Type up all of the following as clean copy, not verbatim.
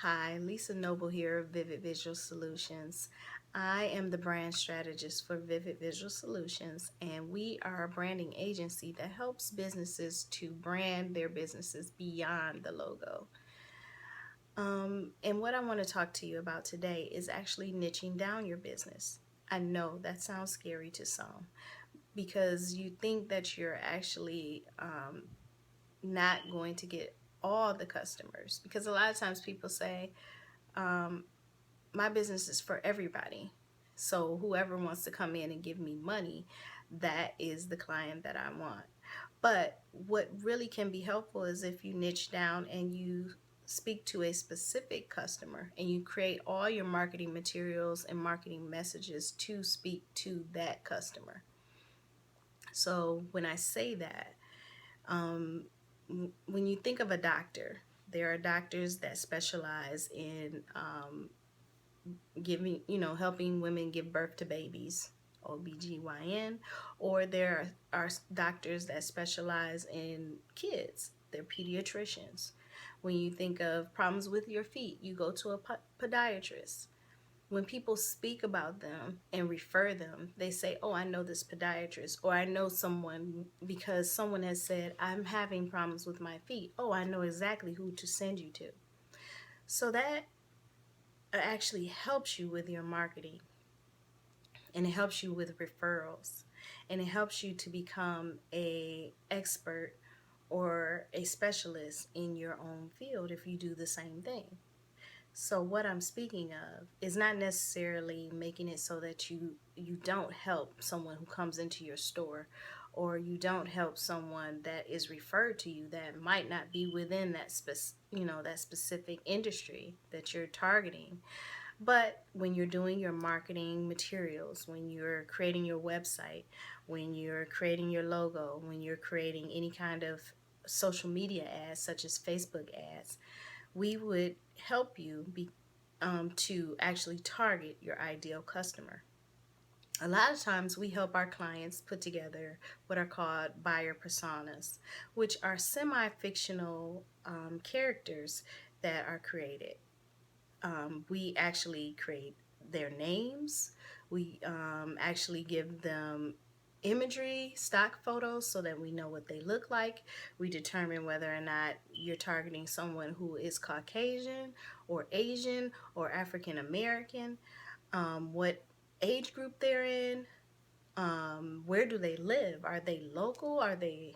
Hi, Lisa Noble here of Vivid Visual Solutions. I am the brand strategist for Vivid Visual Solutions, and we are a branding agency that helps businesses to brand their businesses beyond the logo. And what I want to talk to you about today is actually niching down your business. I know that sounds scary to some because you think that you're actually not going to get all the customers, because a lot of times people say, um, my business is for everybody. So whoever wants to come in and give me money, that is the client that I want. But what really can be helpful is if you niche down and you speak to a specific customer and you create all your marketing materials and marketing messages to speak to that customer. So when I say that, um, when you think of a doctor, there are doctors that specialize in giving, helping women give birth to babies, OBGYN, or there are doctors that specialize in kids, they're pediatricians. When you think of problems with your feet, you go to a podiatrist. When people speak about them and refer them, they say, oh, I know this podiatrist, or I know someone because someone has said, I'm having problems with my feet. Oh, I know exactly who to send you to. So that actually helps you with your marketing, and it helps you with referrals, and it helps you to become a expert or a specialist in your own field if you do the same thing. So what I'm speaking of is not necessarily making it so that you don't help someone who comes into your store, or you don't help someone that is referred to you that might not be within that specific industry that you're targeting. But when you're doing your marketing materials, when you're creating your website, when you're creating your logo, when you're creating any kind of social media ads such as Facebook ads, we would help you to actually target your ideal customer. A lot of times we help our clients put together what are called buyer personas, which are semi-fictional characters that are created. We actually create their names. We actually give them imagery, stock photos, so that we know what they look like. We determine whether or not you're targeting someone who is Caucasian or Asian or African American, what age group they're in, where do they live? Are they local? Are they,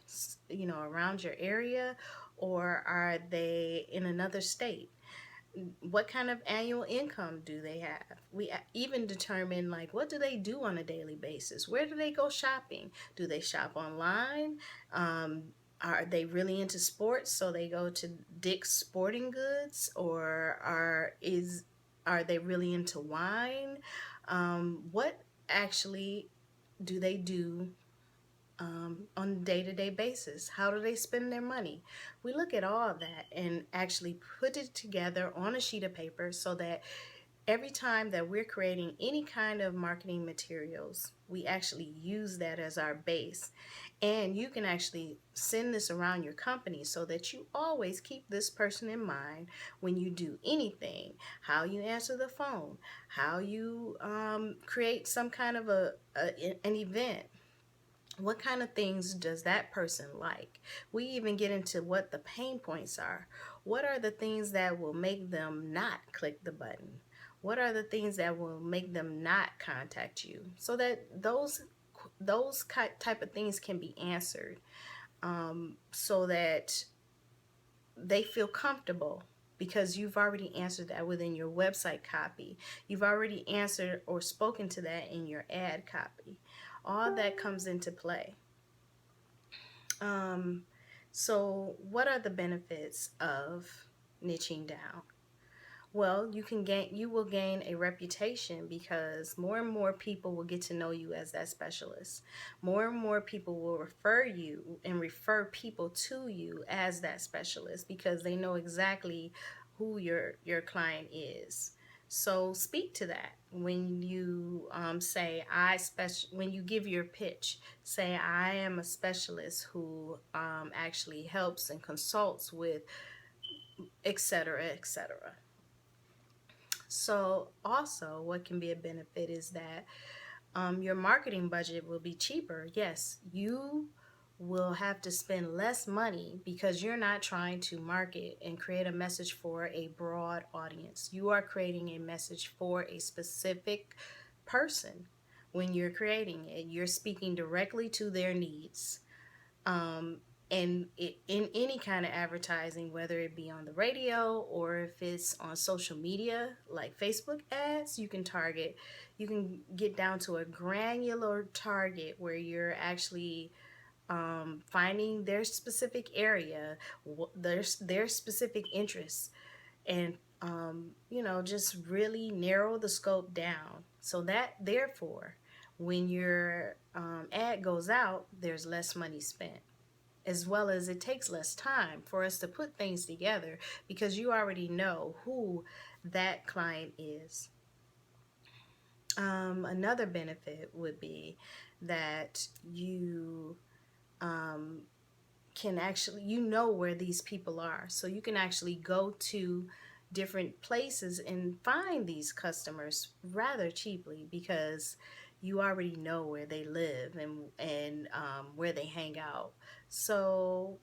around your area? Or are they in another state? What kind of annual income do they have? We even determine, like, what do they do on a daily basis? Where do they go shopping? Do they shop online? um, are they really into sports, so they go to Dick's Sporting Goods? Or are they really into wine? What actually do they do on a day-to-day basis? How do they spend their money? We look at all of that and actually put it together on a sheet of paper so that every time that we're creating any kind of marketing materials, we actually use that as our base. And you can actually send this around your company so that you always keep this person in mind when you do anything. How you answer the phone, how you create some kind of an event, what kind of things does that person like? We even get into what the pain points are. What are the things that will make them not click the button? What are the things that will make them not contact you? So that those type of things can be answered, so that they feel comfortable, because you've already answered that within your website copy. You've already answered or spoken to that in your ad copy. All that comes into play. Um, so what are the benefits of niching down? Well, you will gain a reputation, because more and more people will get to know you as that specialist. More and more people will refer you and refer people to you as that specialist, because they know exactly who your client is. So speak to that when you when you give your pitch. Say, I am a specialist who actually helps and consults with, etc., etc. So also what can be a benefit is that your marketing budget will be cheaper. Yes, you will have to spend less money because you're not trying to market and create a message for a broad audience. You are creating a message for a specific person. When you're creating it, you're speaking directly to their needs. um, and in any kind of advertising, whether it be on the radio or if it's on social media like Facebook ads, you can get down to a granular target where you're actually finding their specific area, their specific interests, and just really narrow the scope down so that therefore when your ad goes out, there's less money spent, as well as it takes less time for us to put things together because you already know who that client is. Another benefit would be that you um, can actually, you know where these people are, so you can actually go to different places and find these customers rather cheaply because you already know where they live and where they hang out. So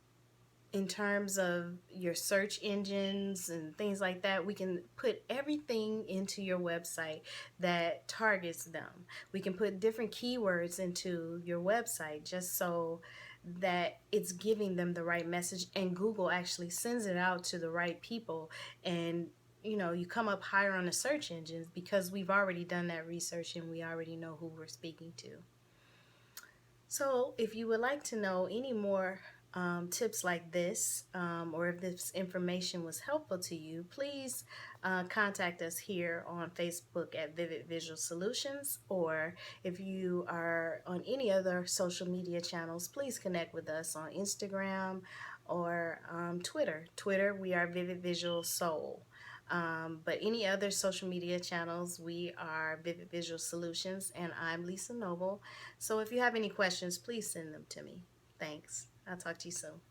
in terms of your search engines and things like that, we can put everything into your website that targets them. We can put different keywords into your website just so that it's giving them the right message, and Google actually sends it out to the right people, and you come up higher on the search engines because we've already done that research and we already know who we're speaking to. So, if you would like to know any more tips like this, or if this information was helpful to you, please contact us here on Facebook at Vivid Visual Solutions, or if you are on any other social media channels, please connect with us on Instagram or Twitter. Twitter, we are Vivid Visual Soul. But any other social media channels, we are Vivid Visual Solutions, and I'm Lisa Noble. So if you have any questions, please send them to me. Thanks. I'll talk to you soon.